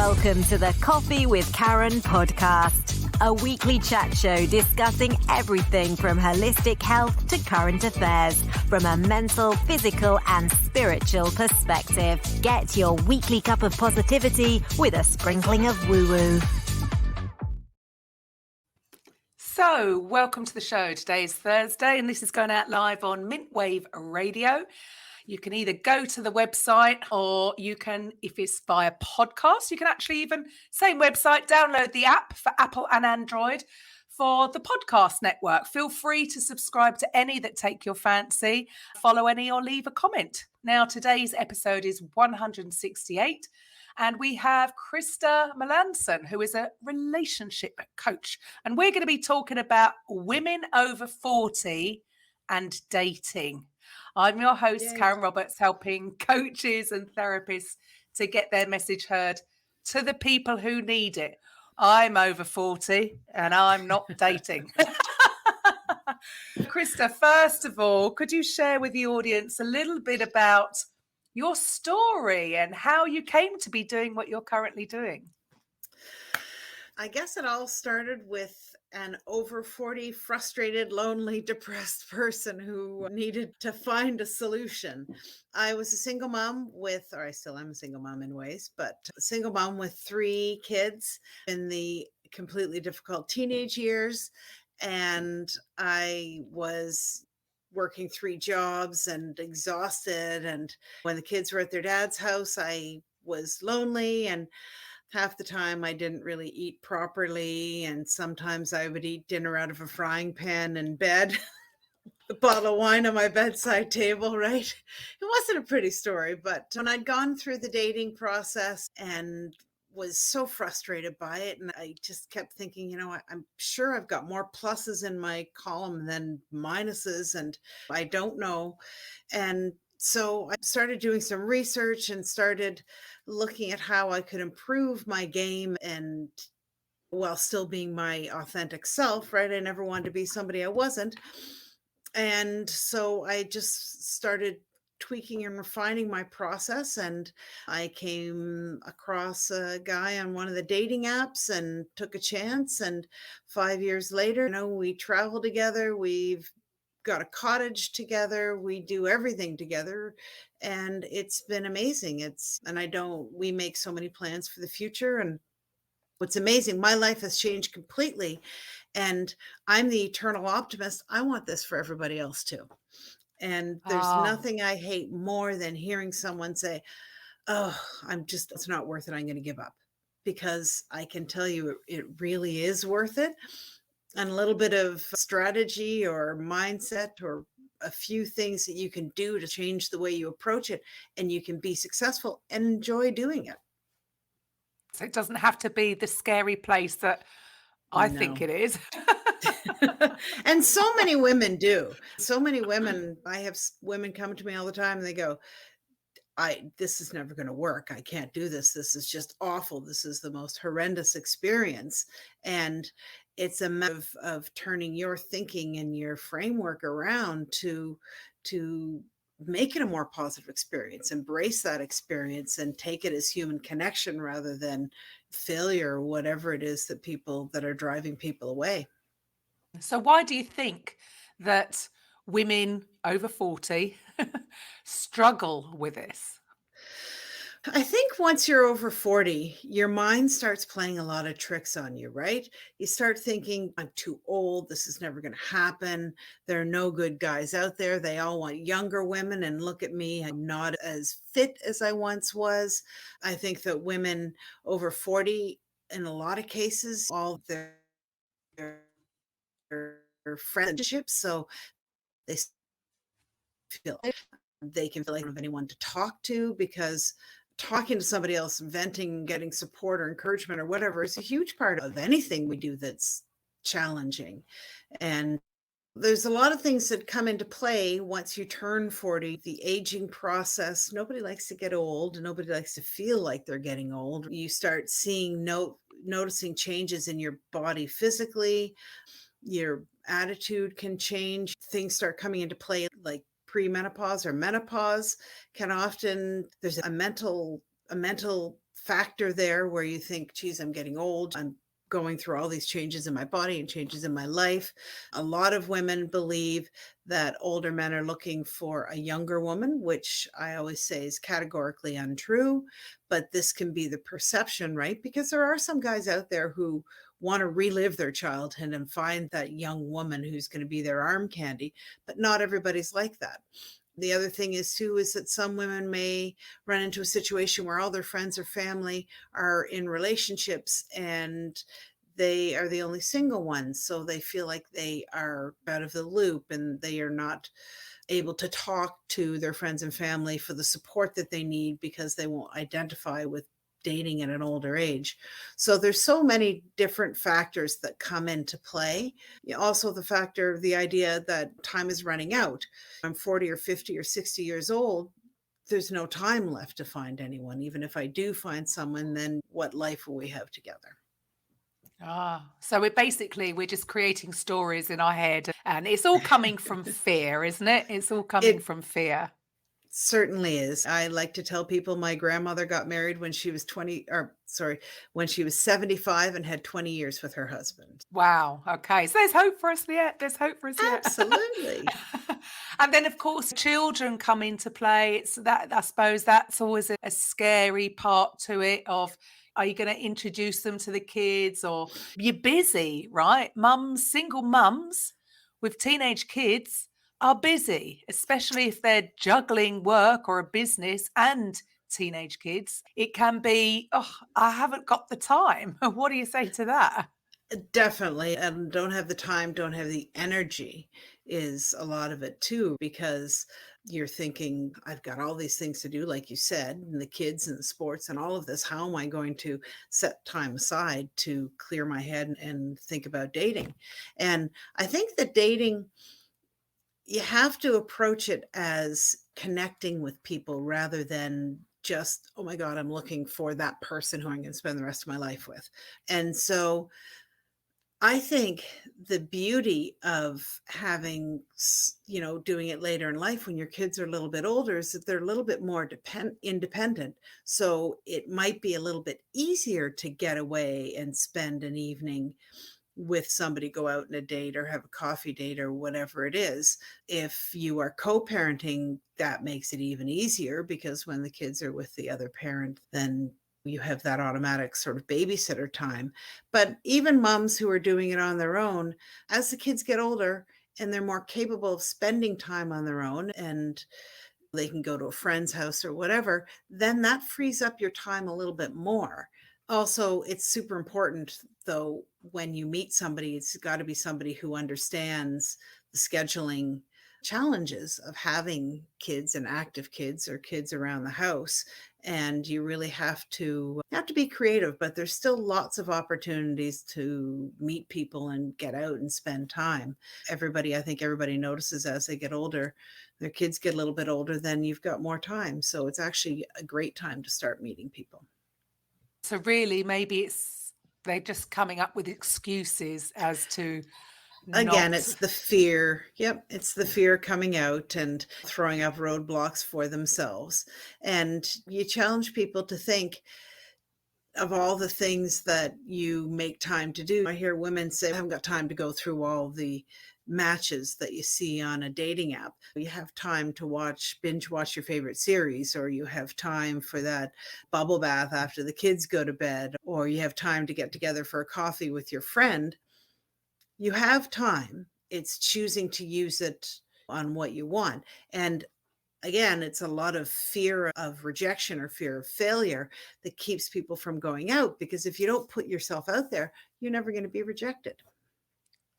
Welcome to the Coffee with Karen podcast, a weekly chat show discussing everything from holistic health to current affairs from a mental, physical, and spiritual perspective. Get your weekly cup of positivity with a sprinkling of woo-woo. So, welcome to the show. Today is Thursday, and this is going out live on Mintwave Radio. You can either go to the website or you can, if it's via podcast, you can actually even, same website, download the app for Apple and Android for the podcast network. Feel free to subscribe to any that take your fancy, follow any or leave a comment. Now, today's episode is 168. And we have Krista Melanson, who is a relationship coach. And we're going to be talking about women over 40 and dating. I'm your host, Karen Roberts, helping coaches and therapists to get their message heard to the people who need it. I'm over 40 and I'm not dating. Krista, first of all, could you share with the audience a little bit about your story and how you came to be doing what you're currently doing? I guess it all started with an over 40 frustrated, lonely, depressed person who needed to find a solution. I was a single mom or I still am a single mom in ways, but a single mom with 3 kids in the completely difficult teenage years. And I was working 3 jobs and exhausted. And when the kids were at their dad's house, I was lonely, and half the time I didn't really eat properly. And sometimes I would eat dinner out of a frying pan in bed, a bottle of wine on my bedside table, right? It wasn't a pretty story, but when I'd gone through the dating process and was so frustrated by it, and I just kept thinking, I'm sure I've got more pluses in my column than minuses, and I don't know. And so I started doing some research and started looking at how I could improve my game, and while still being my authentic self, right? I never wanted to be somebody I wasn't. And so I just started tweaking and refining my process, and I came across a guy on one of the dating apps and took a chance. And 5 years later, we travel together, we've got a cottage together, we do everything together, and it's been amazing. We make so many plans for the future, and what's amazing, my life has changed completely, and I'm the eternal optimist. I want this for everybody else too. And there's nothing I hate more than hearing someone say, oh, it's not worth it, I'm going to give up. Because I can tell you it really is worth it. And a little bit of strategy or mindset or a few things that you can do to change the way you approach it, and you can be successful and enjoy doing it. So it doesn't have to be the scary place that I think it is. And so many women do. So many women, I have women come to me all the time and they go, this is never going to work. I can't do this. This is just awful. This is the most horrendous experience. And it's a matter of turning your thinking and your framework around to make it a more positive experience, embrace that experience, and take it as human connection rather than failure or whatever it is that are driving people away. So why do you think that women over 40 struggle with this? I think once you're over 40, your mind starts playing a lot of tricks on you, right? You start thinking, I'm too old. This is never going to happen. There are no good guys out there. They all want younger women. And look at me. I'm not as fit as I once was. I think that women over 40, in a lot of cases, all their friendships. So they feel they can feel like they don't have anyone to talk to, because talking to somebody else, venting, getting support or encouragement or whatever is a huge part of anything we do that's challenging. And there's a lot of things that come into play once you turn 40. The aging process, nobody likes to get old. Nobody likes to feel like they're getting old. You start seeing noticing changes in your body physically. Your attitude can change. Things start coming into play, like premenopause or menopause can often, there's a mental factor there where you think, geez, I'm getting old. I'm going through all these changes in my body and changes in my life. A lot of women believe that older men are looking for a younger woman, which I always say is categorically untrue. But this can be the perception, right? Because there are some guys out there who want to relive their childhood and find that young woman who's going to be their arm candy, but not everybody's like that. The other thing is too, is that some women may run into a situation where all their friends or family are in relationships and they are the only single ones. So they feel like they are out of the loop and they are not able to talk to their friends and family for the support that they need because they won't identify with dating at an older age. So there's so many different factors that come into play. Also the factor, the idea that time is running out. I'm 40 or 50 or 60 years old. There's no time left to find anyone. Even if I do find someone, then what life will we have together? So we're just creating stories in our head, and it's all coming from fear, isn't it? It's all coming It from fear. certainly is. I like to tell people my grandmother got married when she was when she was 75 and had 20 years with her husband. Wow. Okay. So there's hope for us yet. There's hope for us yet. Absolutely. And then, of course, children come into play. It's that, I suppose that's always a scary part to it of, are you going to introduce them to the kids, or you're busy, right? Single mums with teenage kids are busy, especially if they're juggling work or a business and teenage kids. It can be, oh, I haven't got the time. What do you say to that? Definitely. And don't have the time, don't have the energy is a lot of it too, because you're thinking, I've got all these things to do, like you said, and the kids and the sports and all of this. How am I going to set time aside to clear my head and think about dating? And I think that dating, you have to approach it as connecting with people rather than just, oh my God, I'm looking for that person who I'm going to spend the rest of my life with. And so I think the beauty of having, doing it later in life when your kids are a little bit older is that they're a little bit more independent. So it might be a little bit easier to get away and spend an evening with somebody, go out on a date or have a coffee date or whatever it is. If you are co-parenting, that makes it even easier because when the kids are with the other parent, then you have that automatic sort of babysitter time. But even moms who are doing it on their own, as the kids get older and they're more capable of spending time on their own and they can go to a friend's house or whatever, then that frees up your time a little bit more. Also, it's super important, though, when you meet somebody, it's got to be somebody who understands the scheduling challenges of having kids and active kids or kids around the house. And you really have to be creative, but there's still lots of opportunities to meet people and get out and spend time. I think everybody notices as they get older, their kids get a little bit older, then you've got more time. So it's actually a great time to start meeting people. So really, maybe they're just coming up with excuses as to Again, not. it's the fear. Yep, it's the fear coming out and throwing up roadblocks for themselves. And you challenge people to think of all the things that you make time to do. I hear women say, I haven't got time to go through all the matches that you see on a dating app. You have time to binge watch your favorite series, or you have time for that bubble bath after the kids go to bed, or you have time to get together for a coffee with your friend. You have time. It's choosing to use it on what you want. And again, it's a lot of fear of rejection or fear of failure that keeps people from going out, because if you don't put yourself out there, you're never going to be rejected.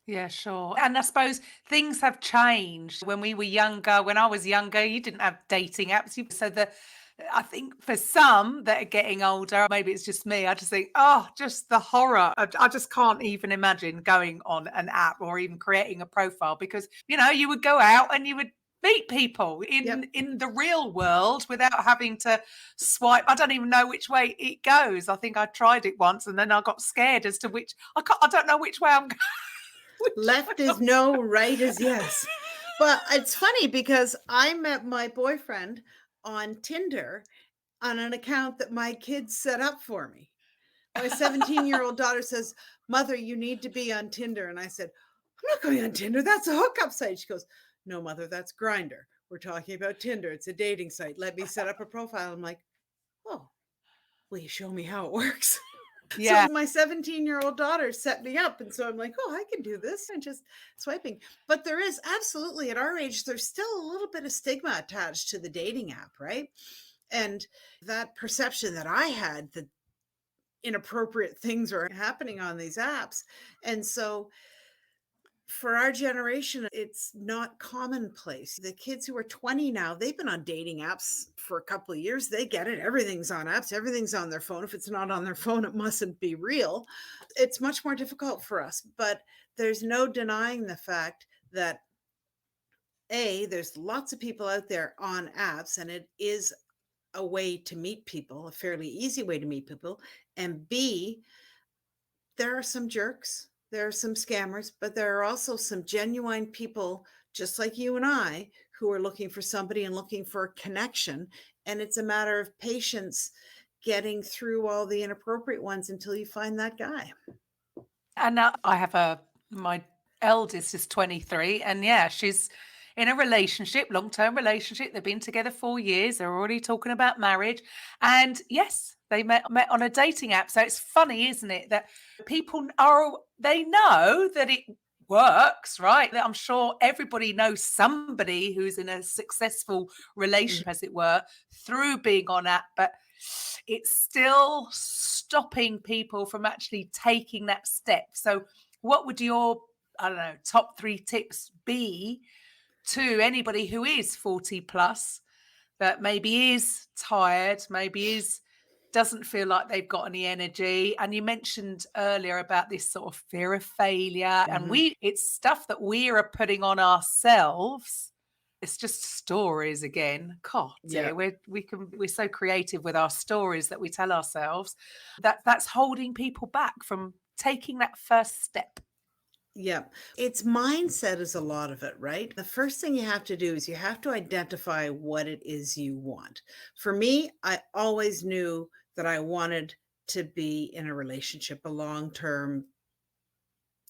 Yeah, sure. And I suppose things have changed. When we were younger, when I was younger, you didn't have dating apps. I think for some that are getting older, maybe it's just me, I just think, oh, just the horror. I just can't even imagine going on an app or even creating a profile, because, you would go out and you would meet people in the real world without having to swipe. I don't even know which way it goes. I think I tried it once and then I got scared as to I don't know which way I'm going. Left is no, right is yes. But it's funny because I met my boyfriend on Tinder. on an account that my kids set up for me. My 17-year-old daughter says, Mother, you need to be on Tinder. And I said, I'm not going on Tinder. That's a hookup site. She goes, no, Mother, that's Grindr. We're talking about Tinder. It's a dating site. Let me set up a profile. I'm like, oh, will you show me how it works? Yeah. So my 17-year-old daughter set me up. And so I'm like, oh, I can do this. And just swiping. But there is absolutely, at our age, there's still a little bit of stigma attached to the dating app, right? And that perception that I had that inappropriate things are happening on these apps. And so for our generation, it's not commonplace. The kids who are 20 now, they've been on dating apps for a couple of years. They get it. Everything's on apps. Everything's on their phone. If it's not on their phone, it mustn't be real. It's much more difficult for us. But there's no denying the fact that there's lots of people out there on apps, and it is a way to meet people, a fairly easy way to meet people. And B, there are some jerks, there are some scammers, but there are also some genuine people just like you and I who are looking for somebody and looking for a connection. And it's a matter of patience getting through all the inappropriate ones until you find that guy. And now I have my eldest is 23, and yeah, she's in a relationship, long-term relationship. They've been together 4 years. They're already talking about marriage. And yes, they met on a dating app. So it's funny, isn't it, that they know that it works, right? That I'm sure everybody knows somebody who's in a successful relationship, as it were, through being on app, but it's still stopping people from actually taking that step. So what would your, I don't know, top 3 tips be to anybody who is 40 plus that maybe is tired, doesn't feel like they've got any energy? And you mentioned earlier about this sort of fear of failure, and it's stuff that we are putting on ourselves. It's just stories again. God, dear, we're so creative with our stories that we tell ourselves that's holding people back from taking that first step. Yeah, it's mindset is a lot of it, right? The first thing you have to do is you have to identify what it is you want. For me, I always knew that I wanted to be in a relationship, a long-term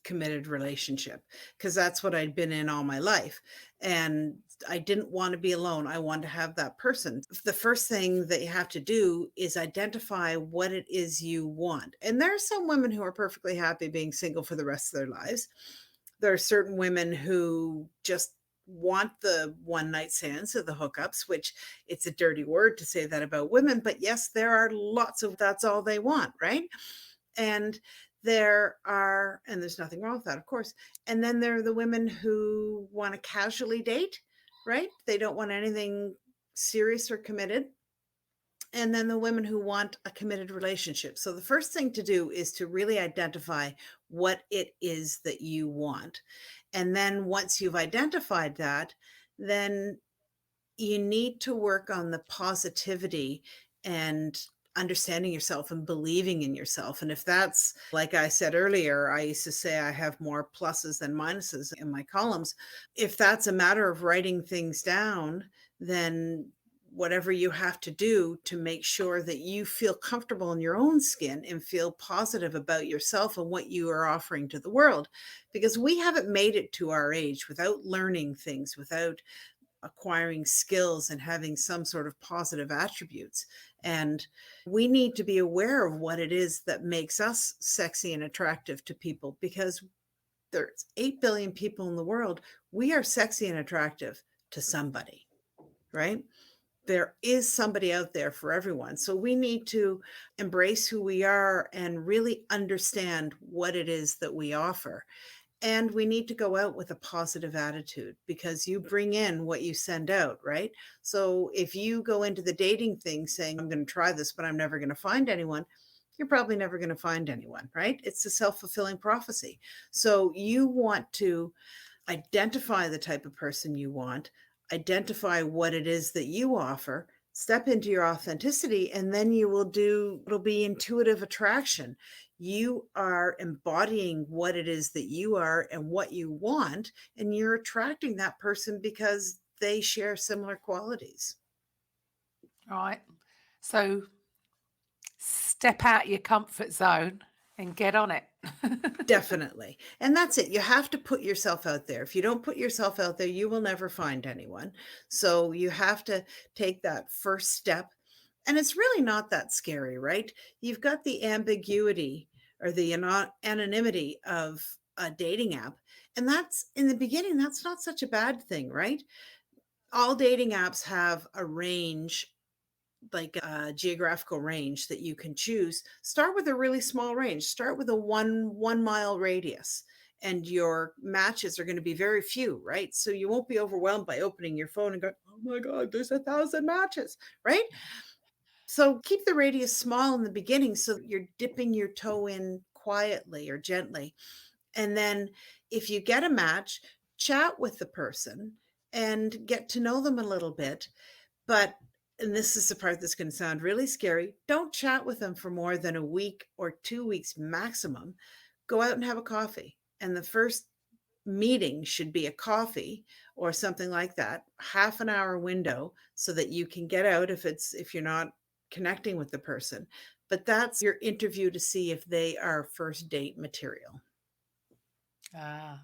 committed relationship, because that's what I'd been in all my life. And I didn't want to be alone. I wanted to have that person. The first thing that you have to do is identify what it is you want. And there are some women who are perfectly happy being single for the rest of their lives. There are certain women who just want the one night stands or the hookups, which it's a dirty word to say that about women, but yes, there are lots of that's all they want, right? And there's nothing wrong with that, of course. And then there are the women who want to casually date, right? They don't want anything serious or committed. And then the women who want a committed relationship. So the first thing to do is to really identify what it is that you want. And then once you've identified that, then you need to work on the positivity and understanding yourself and believing in yourself. And if that's, like I said earlier, I used to say I have more pluses than minuses in my columns. If that's a matter of writing things down, then whatever you have to do to make sure that you feel comfortable in your own skin and feel positive about yourself and what you are offering to the world. Because we haven't made it to our age without learning things, without acquiring skills and having some sort of positive attributes. And we need to be aware of what it is that makes us sexy and attractive to people, because there's 8 billion people in the world. We are sexy and attractive to somebody, right? There is somebody out there for everyone. So we need to embrace who we are and really understand what it is that we offer. And we need to go out with a positive attitude, because you bring in what you send out, right? So if you go into the dating thing saying, I'm going to try this, but I'm never going to find anyone, you're probably never going to find anyone, right? It's a self-fulfilling prophecy. So you want to identify the type of person you want, identify what it is that you offer, step into your authenticity, and then it'll be intuitive attraction. You are embodying what it is that you are and what you want, and you're attracting that person because they share similar qualities. Right. So step out your comfort zone and get on it. Definitely. And that's it. You have to put yourself out there. If you don't put yourself out there, you will never find anyone. So you have to take that first step. And it's really not that scary, right? You've got the ambiguity or the anonymity of a dating app. And that's in the beginning, that's not such a bad thing, right? All dating apps have a range, like a geographical range that you can choose. Start with a really small range. Start with a 1 mile radius, and your matches are going to be very few, right? So you won't be overwhelmed by opening your phone and going, oh my God, there's 1,000 matches, right? So keep the radius small in the beginning so that you're dipping your toe in quietly or gently. And then if you get a match, chat with the person and get to know them a little bit. But, and this is the part that's going to sound really scary, don't chat with them for more than a week or 2 weeks maximum. Go out and have a coffee. And the first meeting should be a coffee or something like that, half an hour window, so that you can get out if you're not connecting with the person. But that's your interview to see if they are first date material.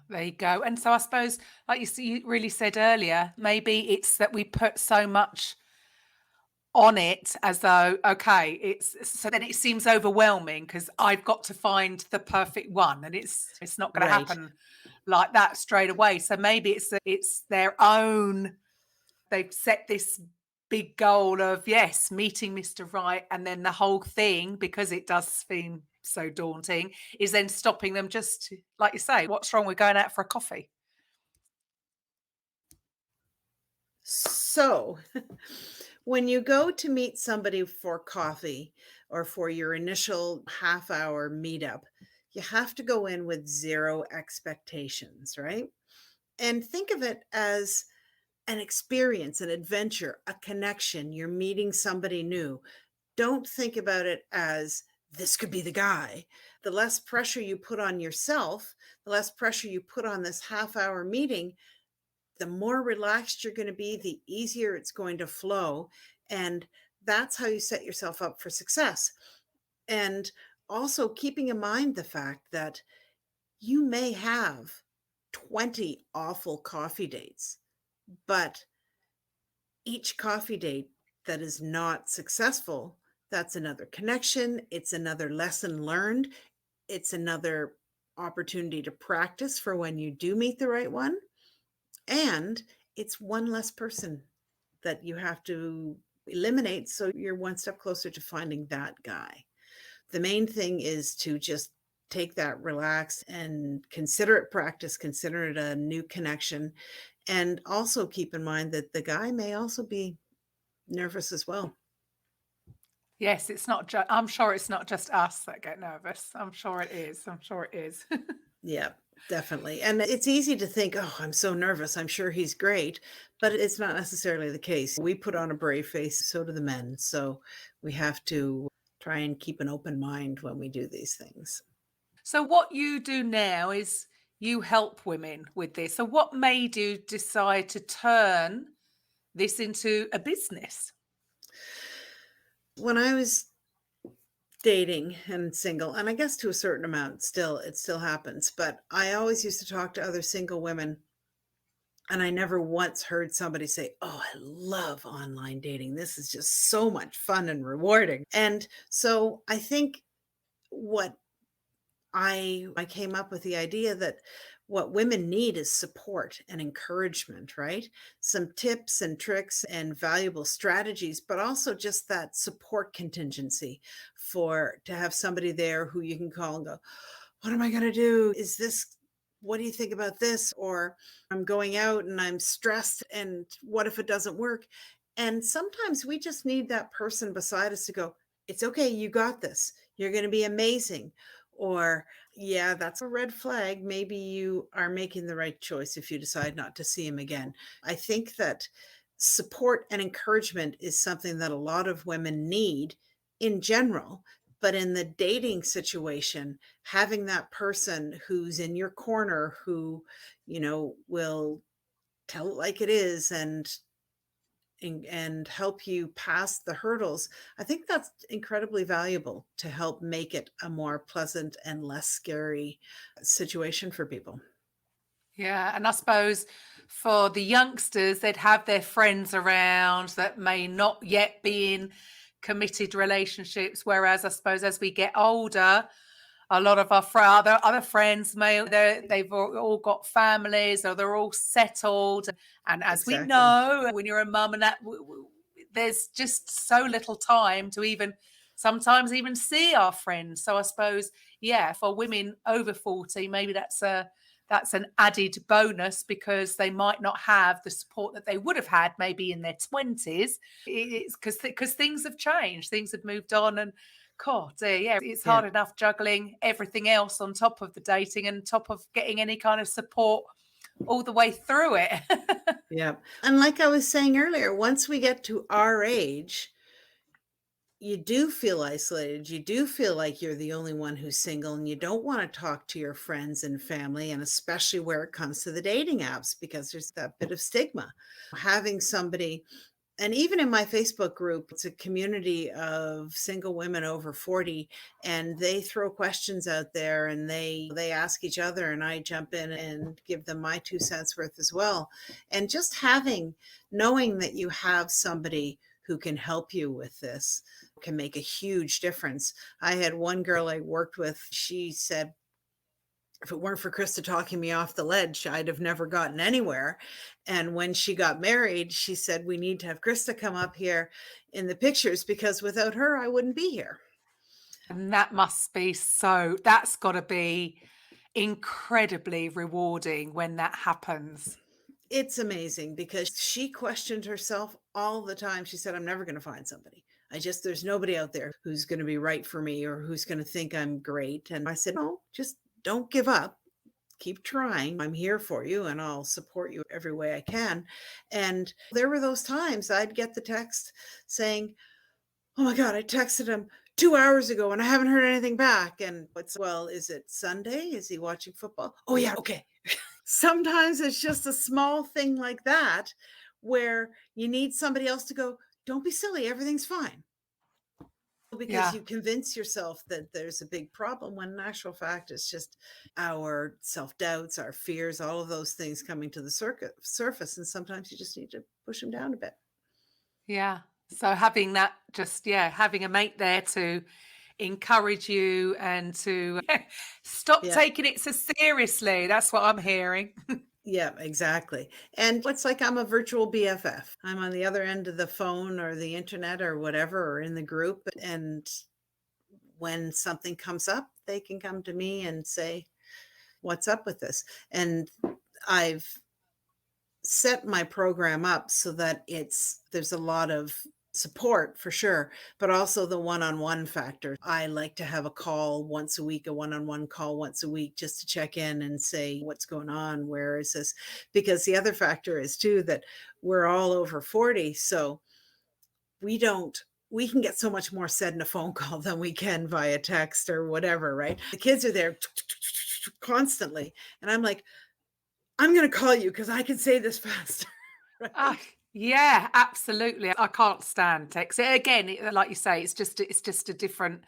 There you go. And so I suppose, like you really said earlier, maybe it's that we put so much on it as though, okay, it's so then it seems overwhelming because I've got to find the perfect one, and it's not going to Right. happen like that straight away. So maybe it's their own. They've set this big goal of, yes, meeting Mr. Right, and then the whole thing, because it does seem so daunting, is then stopping them. Just like you say, what's wrong with going out for a coffee? So when you go to meet somebody for coffee or for your initial half-hour meetup, you have to go in with zero expectations, right? And think of it as an experience, an adventure, a connection. You're meeting somebody new. Don't think about it as this could be the guy. The less pressure you put on yourself, the less pressure you put on this half-hour meeting, the more relaxed you're going to be, the easier it's going to flow. And that's how you set yourself up for success. And also keeping in mind the fact that you may have 20 awful coffee dates, but each coffee date that is not successful, that's another connection. It's another lesson learned. It's another opportunity to practice for when you do meet the right one. And it's one less person that you have to eliminate. So you're one step closer to finding that guy. The main thing is to just take that relax and consider it practice, consider it a new connection. And also keep in mind that the guy may also be nervous as well. Yes, it's not just, I'm sure it's not just us that get nervous. I'm sure it is. I'm sure it is. Yeah, definitely. And it's easy to think, oh, I'm so nervous. I'm sure he's great. But it's not necessarily the case. We put on a brave face, so do the men. So we have to try and keep an open mind when we do these things. So what you do now is you help women with this. So what made you decide to turn this into a business? When I was dating and single, and I guess to a certain amount it still happens, but I always used to talk to other single women, and I never once heard somebody say, oh, I love online dating, this is just so much fun and rewarding. And so I think what I came up with the idea that what women need is support and encouragement, right? Some tips and tricks and valuable strategies, but also just that support contingency to have somebody there who you can call and go, what am I going to do? What do you think about this? Or I'm going out and I'm stressed, and what if it doesn't work? And sometimes we just need that person beside us to go, it's okay, you got this. You're going to be amazing. Or, yeah, that's a red flag. Maybe you are making the right choice if you decide not to see him again. I think that support and encouragement is something that a lot of women need in general. But in the dating situation, having that person who's in your corner, who, will tell it like it is and and help you pass the hurdles, I think that's incredibly valuable to help make it a more pleasant and less scary situation for people. Yeah, and I suppose for the youngsters, they'd have their friends around that may not yet be in committed relationships. Whereas I suppose as we get older, a lot of our other friends they've all got families or they're all settled. And as we Exactly. know, when you're a mum and that, there's just so little time to even sometimes even see our friends. So I suppose, yeah, for women over 40, maybe that's an added bonus because they might not have the support that they would have had maybe in their 20s. It's because things have changed, things have moved on, and God, yeah, it's Yeah. hard enough juggling everything else on top of the dating and top of getting any kind of support all the way through it. Yeah. And like I was saying earlier, once we get to our age, you do feel isolated. You do feel like you're the only one who's single and you don't want to talk to your friends and family, and especially where it comes to the dating apps, because there's that bit of stigma. Having somebody, and even in my Facebook group, it's a community of single women over 40, and they throw questions out there and they ask each other, and I jump in and give them my 2 cents worth as well. And just knowing that you have somebody who can help you with this can make a huge difference. I had one girl I worked with, she said, if it weren't for Krista talking me off the ledge, I'd have never gotten anywhere. And when she got married, she said, we need to have Krista come up here in the pictures because without her, I wouldn't be here. And that's got to be incredibly rewarding when that happens. It's amazing because she questioned herself all the time. She said, I'm never going to find somebody. There's nobody out there who's going to be right for me or who's going to think I'm great. And I said, no, just don't give up. Keep trying. I'm here for you and I'll support you every way I can. And there were those times I'd get the text saying, oh my God, I texted him 2 hours ago and I haven't heard anything back. And well, is it Sunday? Is he watching football? Oh yeah. Okay. Sometimes it's just a small thing like that where you need somebody else to go, don't be silly. Everything's fine. Because you convince yourself that there's a big problem when in actual fact, it's just our self-doubts, our fears, all of those things coming to the surface. And sometimes you just need to push them down a bit. Yeah. So having that, having a mate there to encourage you and to stop taking it so seriously. That's what I'm hearing. Yeah, exactly. And it's like I'm a virtual BFF. I'm on the other end of the phone or the internet or whatever, or in the group. And when something comes up, they can come to me and say, what's up with this? And I've set my program up so that there's a lot of support for sure, but also the one-on-one factor. I like to have a call once a week, a one-on-one call once a week, just to check in and say, what's going on? Where is this? Because the other factor is too, that we're all over 40. So we can get so much more said in a phone call than we can via text or whatever, right? The kids are there constantly. And I'm like, I'm going to call you because I can say this faster. Right? Yeah, absolutely. I can't stand text. Again, like you say, it's just a different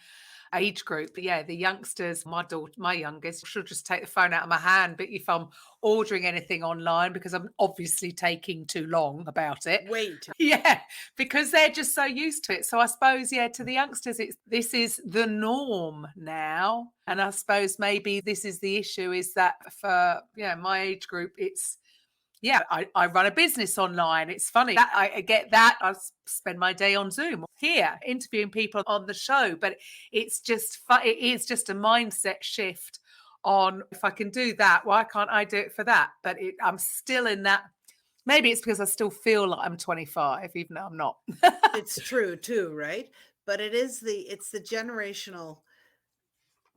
age group. But yeah, the youngsters, my youngest, should just take the phone out of my hand. But if I'm ordering anything online, because I'm obviously taking too long about it. Wait. Yeah, because they're just so used to it. So I suppose, yeah, to the youngsters, this is the norm now. And I suppose maybe this is the issue, is that for my age group, it's I run a business online. It's funny that I get that. I spend my day on Zoom here interviewing people on the show, but it's just it is just a mindset shift on, if I can do that, why can't I do it for that? But I'm still in that. Maybe it's because I still feel like I'm 25, even though I'm not. It's true too, right? But it's the generational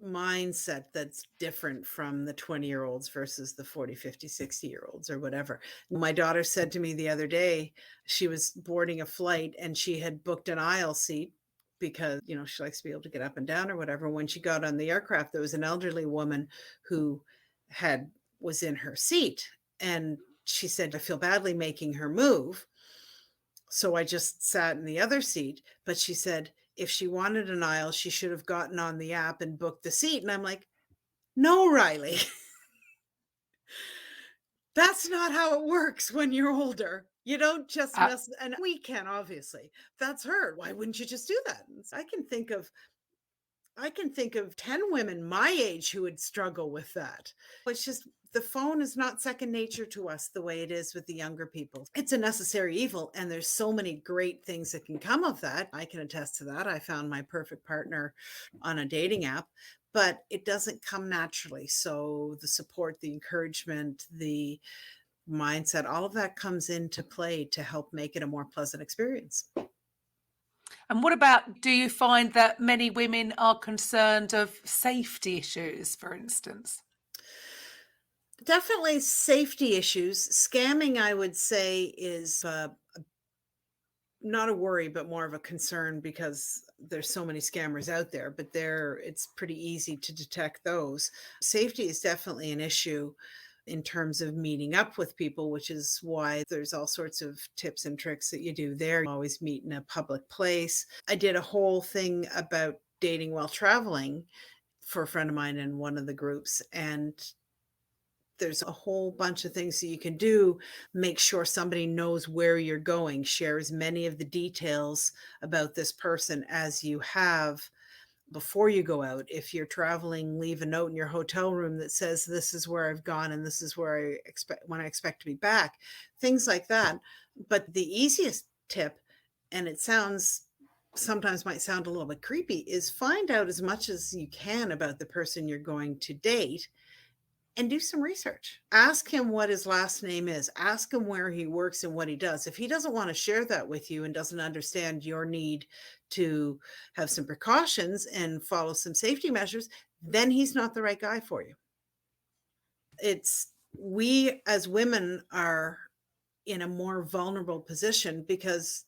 mindset that's different from the 20-year-olds versus the 40, 50, 60-year-olds or whatever. My daughter said to me the other day, she was boarding a flight and she had booked an aisle seat because, she likes to be able to get up and down or whatever. When she got on the aircraft, there was an elderly woman who was in her seat. And she said, I feel badly making her move. So I just sat in the other seat. But she said if she wanted an aisle, she should have gotten on the app and booked the seat. And I'm like, no, Riley, that's not how it works when you're older. You don't just Uh, mess, and we can obviously. That's her. Why wouldn't you just do that? And I can think of 10 women my age who would struggle with that. It's just the phone is not second nature to us the way it is with the younger people. It's a necessary evil, and there's so many great things that can come of that. I can attest to that. I found my perfect partner on a dating app, but it doesn't come naturally. So the support, the encouragement, the mindset, all of that comes into play to help make it a more pleasant experience. and what about, do you find that many women are concerned of safety issues, for instance? Definitely safety issues. Scamming, I would say, is not a worry, but more of a concern because there's so many scammers out there, but it's pretty easy to detect those. Safety is definitely an issue in terms of meeting up with people, which is why there's all sorts of tips and tricks that you do there. You always meet in a public place. I did a whole thing about dating while traveling for a friend of mine in one of the groups, and there's a whole bunch of things that you can do. Make sure somebody knows where you're going, share as many of the details about this person as you have before you go out. If you're traveling, leave a note in your hotel room that says, this is where I've gone and this is where I expect when I expect to be back, things like that. But the easiest tip, and it sometimes might sound a little bit creepy, is find out as much as you can about the person you're going to date and do some research. Ask him what his last name is. Ask him where he works and what he does. If he doesn't want to share that with you and doesn't understand your need to have some precautions and follow some safety measures, then he's not the right guy for you. We as women are in a more vulnerable position because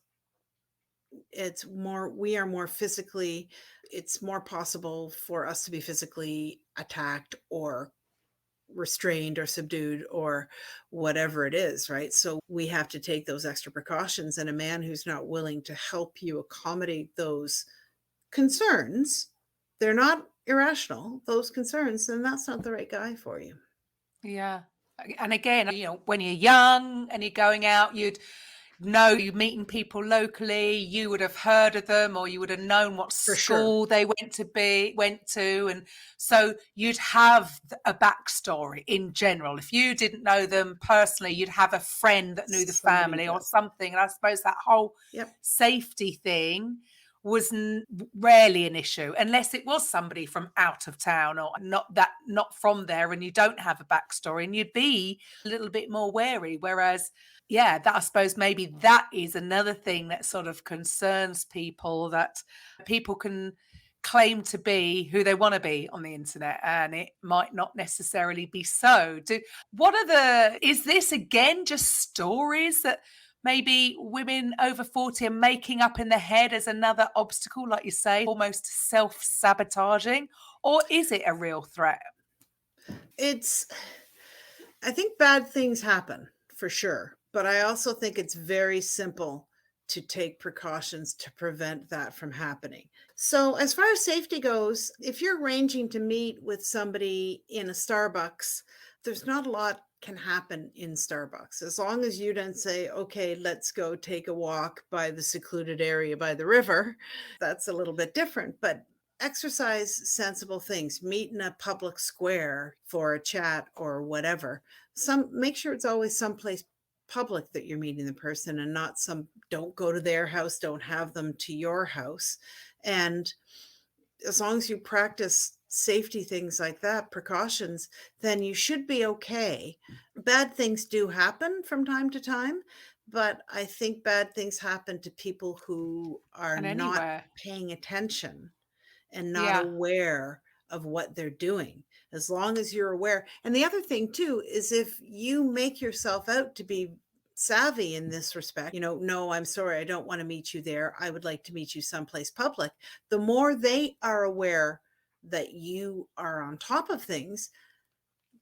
we are more physically, it's more possible for us to be physically attacked or restrained or subdued or whatever it is, right? So we have to take those extra precautions. And a man who's not willing to help you accommodate those concerns, they're not irrational, those concerns, then that's not the right guy for you. Yeah. And again, when you're young and you're going out, you're meeting people locally, you would have heard of them, or you would have known what For sure. school they went to. And so you'd have a backstory in general. If you didn't know them personally, you'd have a friend that knew the Somebody family or does. something. And I suppose that whole Yep. safety thing was rarely an issue unless it was somebody from out of town or not from there, and you don't have a backstory, and you'd be a little bit more wary. Whereas, yeah, that I suppose maybe that is another thing that sort of concerns people, that people can claim to be who they want to be on the internet and it might not necessarily be so. Is this again just stories that maybe women over 40 are making up in their head as another obstacle, like you say, almost self-sabotaging? Or is it a real threat? I think bad things happen for sure, but I also think it's very simple to take precautions to prevent that from happening. So, as far as safety goes, if you're arranging to meet with somebody in a Starbucks, there's not a lot can happen in Starbucks. As long as you don't say, okay, let's go take a walk by the secluded area by the river, that's a little bit different. But exercise sensible things, meet in a public square for a chat or whatever. Make sure it's always someplace public that you're meeting the person, and not don't go to their house, don't have them to your house. And as long as you practice safety things like that, precautions, then you should be okay. Bad things do happen from time to time, but I think bad things happen to people who are And not anywhere. paying attention and not Yeah. aware of what they're doing. As long as you're aware. And the other thing too is if you make yourself out to be savvy in this respect, no, I'm sorry, I don't want to meet you there, I would like to meet you someplace public. The more they are aware that you are on top of things,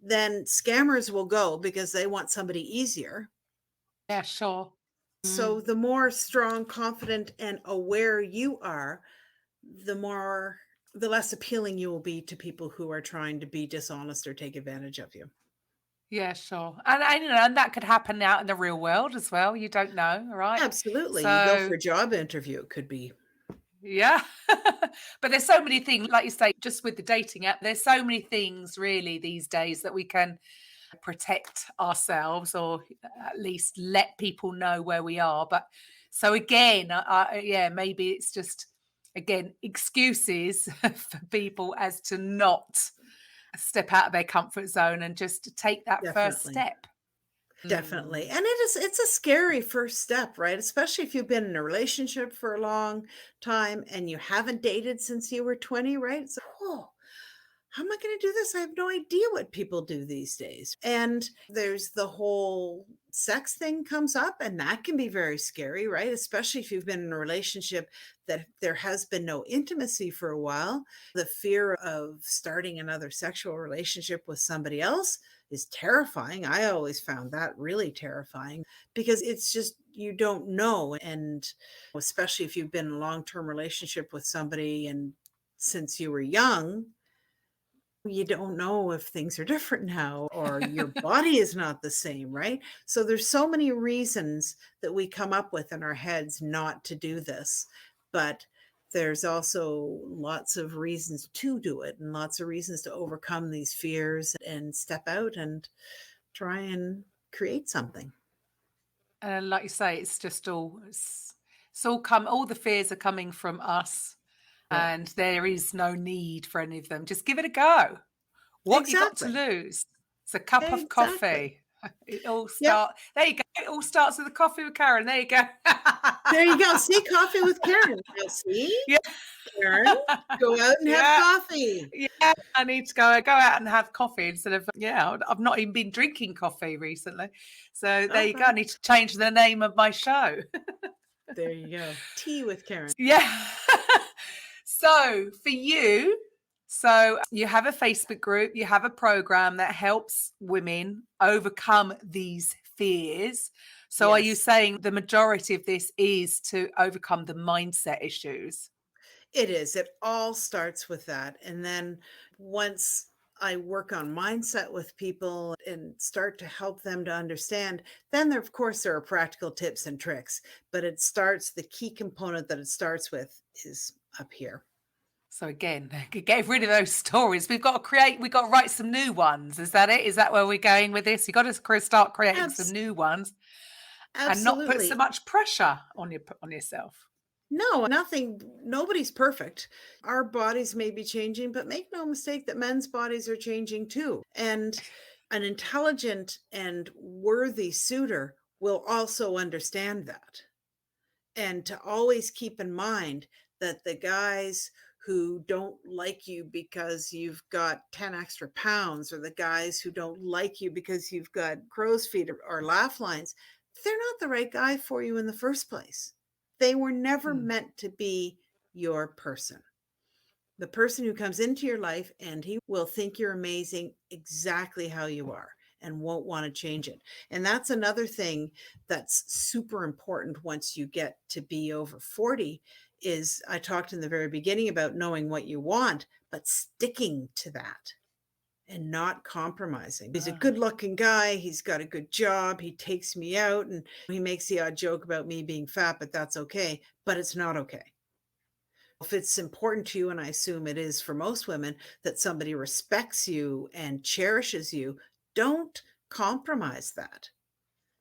then scammers will go because they want somebody easier. Yeah, sure. So the more strong, confident, and aware you are, the less appealing you will be to people who are trying to be dishonest or take advantage of you. Yeah, sure. And you know, and that could happen out in the real world as well. You don't know, right? Absolutely. You go for So a job interview, it could be. yeah. But there's so many things, like you say, just with the dating app, there's so many things really these days that we can protect ourselves, or at least let people know where we are. But so again, yeah, maybe it's just again excuses for people as to not step out of their comfort zone and just take that first Definitely. step. Definitely. And it's a scary first step, right? Especially if you've been in a relationship for a long time and you haven't dated since you were 20, right? It's like, whoa, how am I going to do this? I have no idea what people do these days. And there's the whole sex thing comes up, and that can be very scary, right? Especially if you've been in a relationship that there has been no intimacy for a while. The fear of starting another sexual relationship with somebody else is terrifying. I always found that really terrifying because it's just, you don't know. And especially if you've been in a long-term relationship with somebody and since you were young, you don't know if things are different now or your body is not the same, right? So there's so many reasons that we come up with in our heads not to do this, but there's also lots of reasons to do it and lots of reasons to overcome these fears and step out and try and create something. And like you say, it's just all the fears are coming from us, Yeah, and there is no need for any of them. Just give it a go. What you got to exactly. lose? It's a cup of Exactly. coffee. It all Yep. start there you go. It all starts with a coffee with Karen. There you go. There you go. See, coffee with Karen. Now, see, Yeah. Karen, go out and have Yeah. coffee. Yeah. I need to go out and have coffee instead of I've not even been drinking coffee recently. So there you go. I Okay. need to change the name of my show. There you go. Tea with Karen. Yeah. So for you, so you have a Facebook group, you have a program that helps women overcome these fears. So are you Yes, saying the majority of this is to overcome the mindset issues? it is. It all starts with that. And then once I work on mindset with people and start to help them to understand, then there, of course, there are practical tips and tricks, but the key component that it starts with is up here. So again, get rid of those stories. We've got to write some new ones. Is that it? Is that where we're going with this? You've got to start creating some Abs- new ones and not put so Absolutely. much pressure on yourself. No, nothing, nobody's perfect. Our bodies may be changing, but make no mistake that men's bodies are changing too. And an intelligent and worthy suitor will also understand that. And to always keep in mind that the guys who don't like you because you've got 10 extra pounds, or the guys who don't like you because you've got crow's feet or laugh lines, they're not the right guy for you in the first place. They were never Hmm. meant to be your person. The person who comes into your life, and he will think you're amazing exactly how you are and won't want to change it. And that's another thing that's super important once you get to be over 40 is, I talked in the very beginning about knowing what you want, but sticking to that and not compromising. He's a Ah. good looking guy. He's got a good job. He takes me out and he makes the odd joke about me being fat, but that's okay. But it's not okay. If it's important to you, and I assume it is for most women, that somebody respects you and cherishes you, don't compromise that.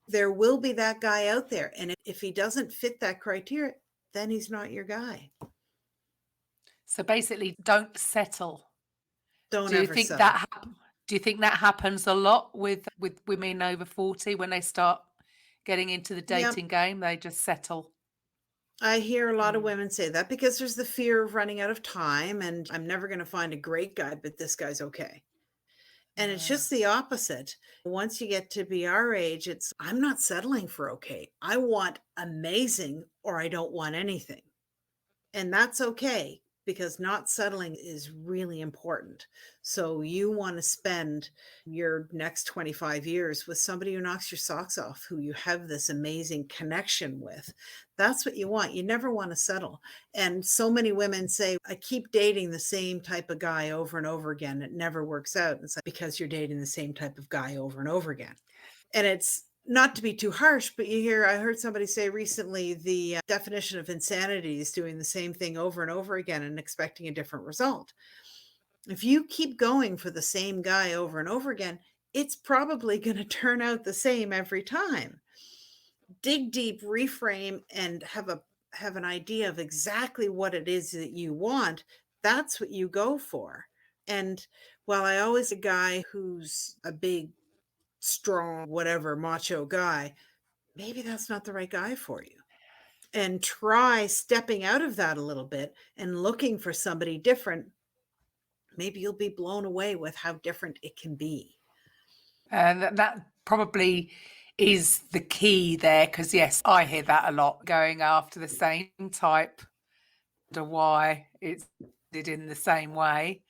There will be that guy out there. And if he doesn't fit that criteria, then he's not your guy. So basically, don't settle. Don't Do you ever think settle. that do you think that happens a lot with women over 40 when they start getting into the Yep. dating game? They just settle. I hear a lot of Mm. women say that because there's the fear of running out of time and I'm never going to find a great guy, but this guy's okay. And it's Ah. just the opposite. Once you get to be our age, I'm not settling for okay. I want amazing or I don't want anything. And that's okay. because not settling is really important. So you want to spend your next 25 years with somebody who knocks your socks off, who you have this amazing connection with. That's what you want. You never want to settle. And so many women say, I keep dating the same type of guy over and over again. It never works out. And it's like, because you're dating the same type of guy over and over again. And it's not to be too harsh, but I heard somebody say recently, the definition of insanity is doing the same thing over and over again and expecting a different result. If you keep going for the same guy over and over again, it's probably going to turn out the same every time. Dig deep, reframe, and have an idea of exactly what it is that you want. That's what you go for. And while I always a guy who's a big, strong, whatever, macho guy, maybe that's not the right guy for you. And try stepping out of that a little bit and looking for somebody different. Maybe you'll be blown away with how different it can be. And that probably is the key there, because yes, I hear that a lot, going after the same type. Wonder why it's did in the same way,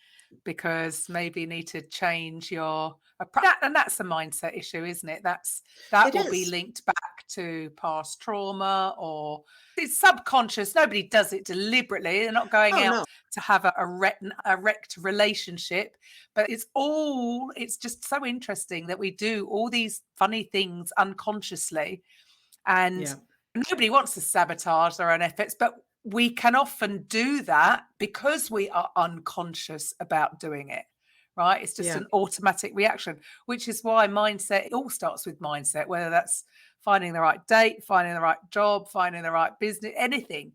because maybe you need to change your approach. And that's a mindset issue, isn't it? That will be linked back to past trauma, or it's subconscious. Nobody does it deliberately. They're not going out to have a wrecked relationship, but it's just so interesting that we do all these funny things unconsciously, and nobody wants to sabotage their own efforts, but we can often do that because we are unconscious about doing it, right? It's just an automatic reaction, which is why mindset, it all starts with mindset, whether that's finding the right date, finding the right job, finding the right business, anything,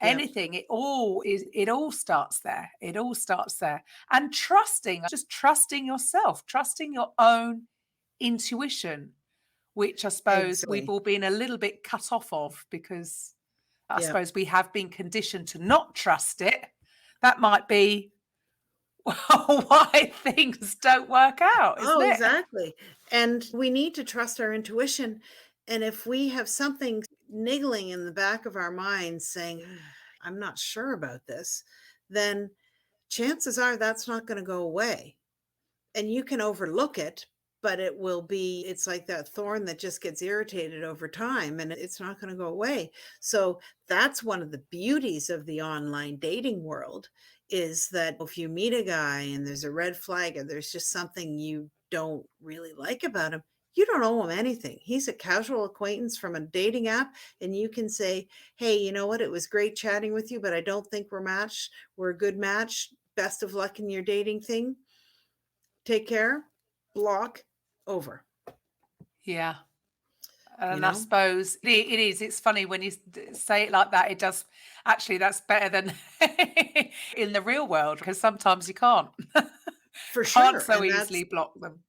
it all starts there. It all starts there. And just trusting yourself, trusting your own intuition, which I suppose we've all been a little bit cut off of, because I suppose we have been conditioned to not trust it. That might be why things don't work out, isn't it? Exactly. And we need to trust our intuition. And if we have something niggling in the back of our minds saying, I'm not sure about this, then chances are that's not going to go away. And you can overlook it, but it's like that thorn that just gets irritated over time, and it's not going to go away. So that's one of the beauties of the online dating world, is that if you meet a guy and there's a red flag, or there's just something you don't really like about him, you don't owe him anything. He's a casual acquaintance from a dating app, and you can say, hey, you know what? It was great chatting with you, but I don't think we're matched. We're a good match. Best of luck in your dating thing. Take care. Block. Over. Yeah. And I suppose it is. It's funny when you say it like that. It does. Actually, that's better than in the real world, because sometimes you can't. For sure. Can't so easily block them.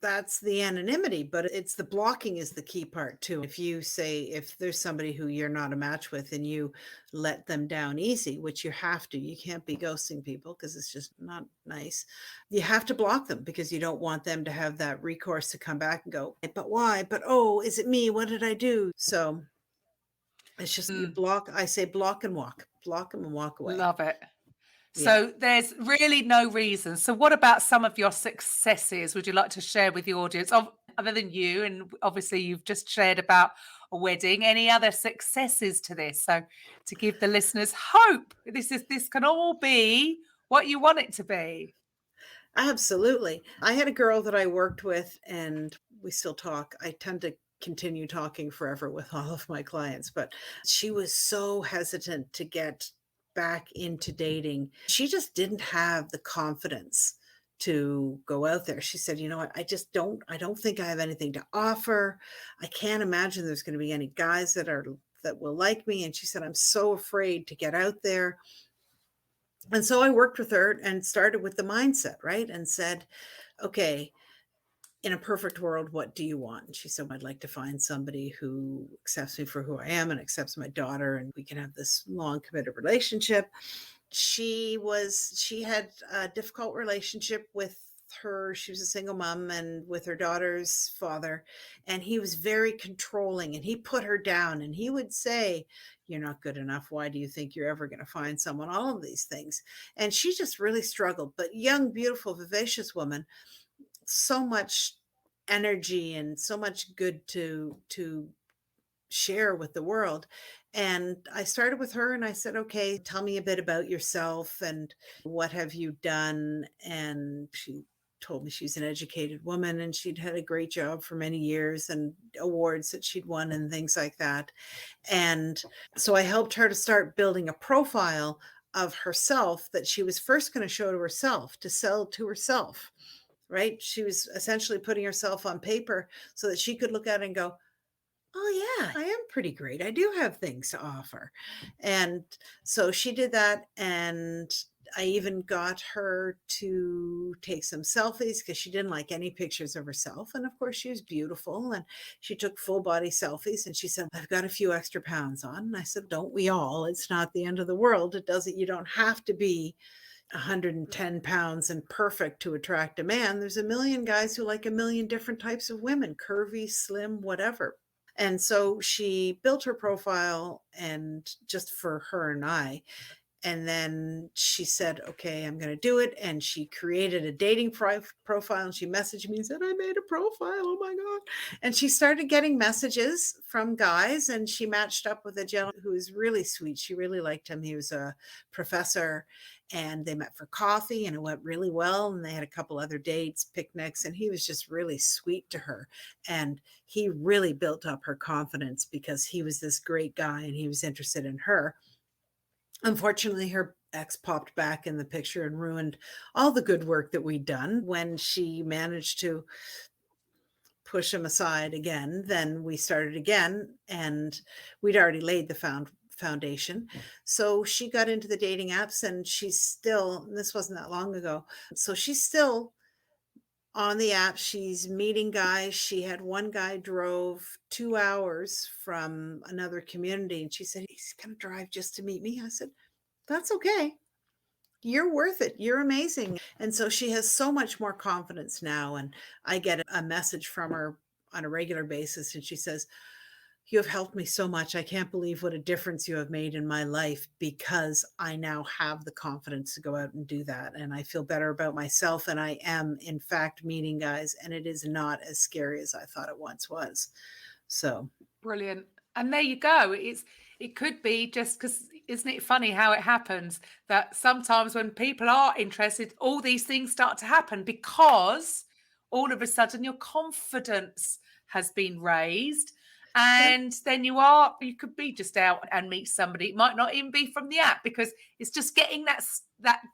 That's the anonymity, but it's the blocking is the key part too. If there's somebody who you're not a match with and you let them down easy, which you have to, you can't be ghosting people because it's just not nice. You have to block them, because you don't want them to have that recourse to come back and go, but why? But is it me? What did I do? So it's just you block. I say block and walk. Block them and walk away. Love it. So there's really no reason. So what about some of your successes would you like to share with the audience, other than you? And obviously you've just shared about a wedding. Any other successes to this? So to give the listeners hope, this can all be what you want it to be. Absolutely. I had a girl that I worked with, and we still talk. I tend to continue talking forever with all of my clients, but she was so hesitant to get back into dating. She just didn't have the confidence to go out there. She said, you know what, I don't think I have anything to offer. I can't imagine there's going to be any guys that will like me. And she said, I'm so afraid to get out there. And so I worked with her and started with the mindset, right? And said, okay, in a perfect world, what do you want? And she said, I'd like to find somebody who accepts me for who I am and accepts my daughter, and we can have this long committed relationship. She had a difficult relationship with her. She was a single mom and with her daughter's father. And he was very controlling and he put her down and he would say, "You're not good enough. Why do you think you're ever going to find someone?" All of these things. And she just really struggled. But young, beautiful, vivacious woman, so much energy and so much good to share with the world. And I started with her and I said, "Okay, tell me a bit about yourself and what have you done?" And she told me she's an educated woman and she'd had a great job for many years and awards that she'd won and things like that. And so I helped her to start building a profile of herself that she was first going to show to herself, to sell to herself, right? She was essentially putting herself on paper so that she could look at it and go, "Oh, yeah, I am pretty great. I do have things to offer." And so she did that. And I even got her to take some selfies because she didn't like any pictures of herself. And of course, she was beautiful and she took full body selfies. And she said, "I've got a few extra pounds on." And I said, "Don't we all? It's not the end of the world. It doesn't, you don't have to be 110 pounds and perfect to attract a man. There's a million guys who like a million different types of women, curvy, slim, whatever." And so she built her profile and just for her and I. And then she said, "Okay, I'm going to do it." And she created a dating profile and she messaged me and said, "I made a profile. Oh my God." And she started getting messages from guys and she matched up with a gentleman who was really sweet. She really liked him. He was a professor and they met for coffee and it went really well. And they had a couple other dates, picnics, and he was just really sweet to her. And he really built up her confidence because he was this great guy and he was interested in her. Unfortunately, her ex popped back in the picture and ruined all the good work that we'd done. When she managed to push him aside again, then we started again and we'd already laid the foundation. So she got into the dating apps and she's still, this wasn't that long ago, so she's still on the app. She's meeting guys. She had one guy drove 2 hours from another community and she said, "He's going to drive just to meet me." I said, "That's okay. You're worth it. You're amazing." And so she has so much more confidence now. And I get a message from her on a regular basis. And she says, "You have helped me so much. I can't believe what a difference you have made in my life because I now have the confidence to go out and do that. And I feel better about myself. And I am, in fact, meeting guys. And it is not as scary as I thought it once was." So Brilliant. And there you go. It could be just because, isn't it funny how it happens that sometimes when people are interested, all these things start to happen because all of a sudden your confidence has been raised. yeah, And then you could be just out and meet somebody. It might not even be from the app because it's just getting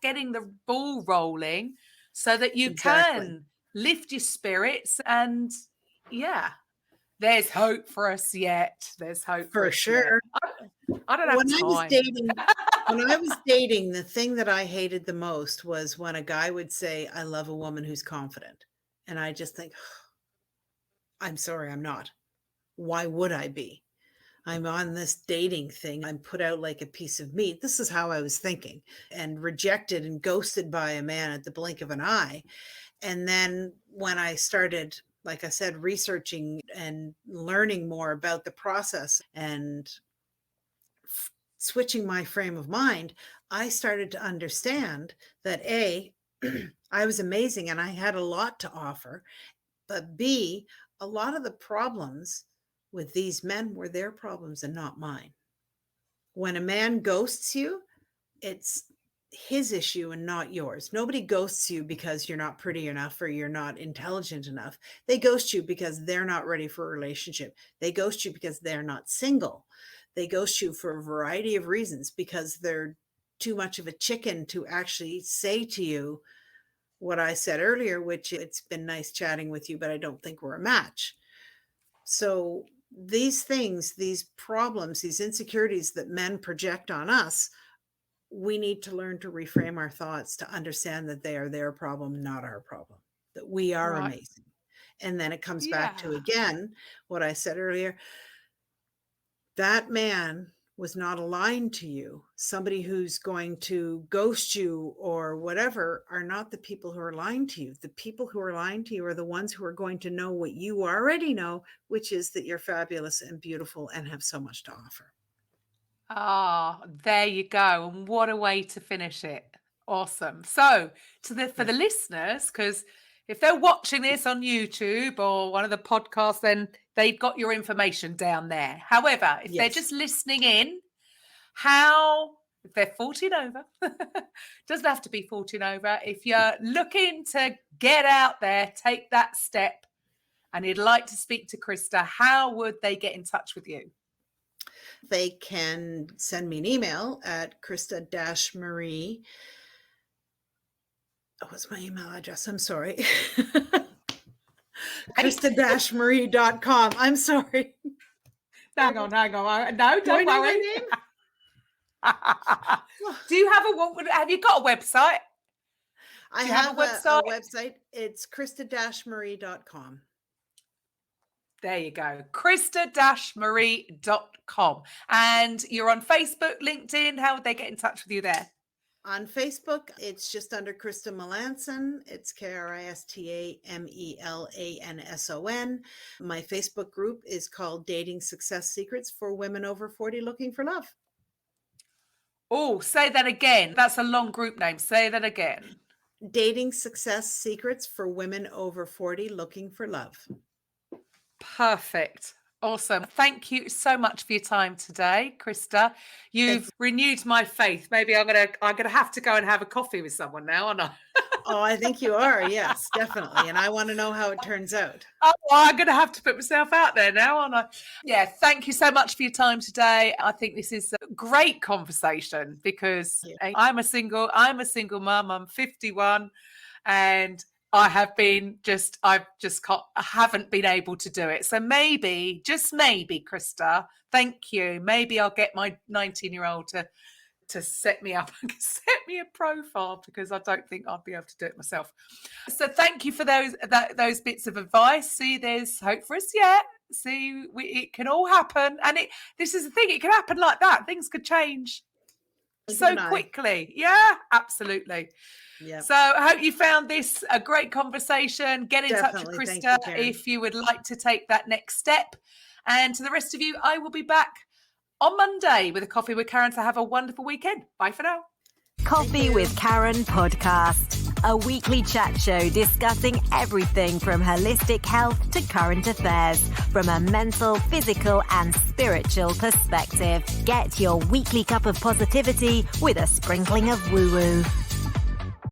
getting the ball rolling so that you exactly. can lift your spirits and yeah. There's hope for us yet. There's hope for For us yet. sure. I don't have When I was time. dating, when I was dating, the thing that I hated the most was when a guy would say, "I love a woman who's confident." And I just think, "I'm sorry, I'm not. Why would I be? I'm on this dating thing. I'm put out like a piece of meat." This is how I was thinking, and rejected and ghosted by a man at the blink of an eye. And then when I started, like I said, researching and learning more about the process and switching my frame of mind, I started to understand that A, I was amazing and I had a lot to offer, but B, a lot of the problems with these men were their problems and not mine. When a man ghosts you, it's his issue and not yours. Nobody ghosts you because you're not pretty enough or you're not intelligent enough. They ghost you because they're not ready for a relationship. They ghost you because they're not single. They ghost you for a variety of reasons because they're too much of a chicken to actually say to you what I said earlier, which it's been nice chatting with you, but I don't think we're a match. So these things, these problems, these insecurities that men project on us, we need to learn to reframe our thoughts to understand that they are their problem, not our problem, that we are Right. amazing. And then it comes back to, Yeah. again, what I said earlier, that man was not aligned to you, somebody who's going to ghost you or whatever, are not the people who are aligned to you. The people who are aligned to you are the ones who are going to know what you already know, which is that you're fabulous and beautiful and have so much to offer. Ah, there you go. And what a way to finish it. Awesome. So for the listeners, because if they're watching this on YouTube or one of the podcasts, then they've got your information down there. However, if they're just listening in, if they're 14 over, doesn't have to be 14 over. If you're looking to get out there, take that step, and you'd like to speak to Krista, how would they get in touch with you? They can send me an email at Krista-Marie. What's my email address? I'm sorry. Krista-Marie.com. I'm sorry. Hang on. No, don't worry. Do you have you got a website? I have a website. It's Krista-Marie.com. There you go. Krista-Marie.com. And you're on Facebook, LinkedIn. How would they get in touch with you there? On Facebook, it's just under Krista Melanson. It's KristaMelanson. My Facebook group is called Dating Success Secrets for Women Over 40 Looking for Love. Oh, say that again. That's a long group name. Say that again. Dating Success Secrets for Women Over 40 Looking for Love. Perfect. Awesome. Thank you so much for your time today, Krista. You've renewed my faith. Maybe I'm gonna have to go and have a coffee with someone now, aren't I? Oh, I think you are. Yes, definitely. And I want to know how it turns out. Oh, I'm going to have to put myself out there now, aren't I? Yeah, thank you so much for your time today. I think this is a great conversation because I'm a single mum. I'm 51 and I haven't been able to do it. So maybe, just maybe, Krista, thank you. Maybe I'll get my 19-year-old to set me up and set me a profile because I don't think I'd be able to do it myself. So thank you for those bits of advice. See, there's hope for us yet. See, it can all happen. And this is the thing, it can happen like that. Things could change so quickly. Yeah, absolutely. Yep. So I hope you found this a great conversation. Get in touch with Krista if you would like to take that next step. And to the rest of you, I will be back on Monday with a Coffee with Karen. So have a wonderful weekend. Bye for now. Coffee with Karen podcast, a weekly chat show discussing everything from holistic health to current affairs from a mental, physical and spiritual perspective. Get your weekly cup of positivity with a sprinkling of woo-woo.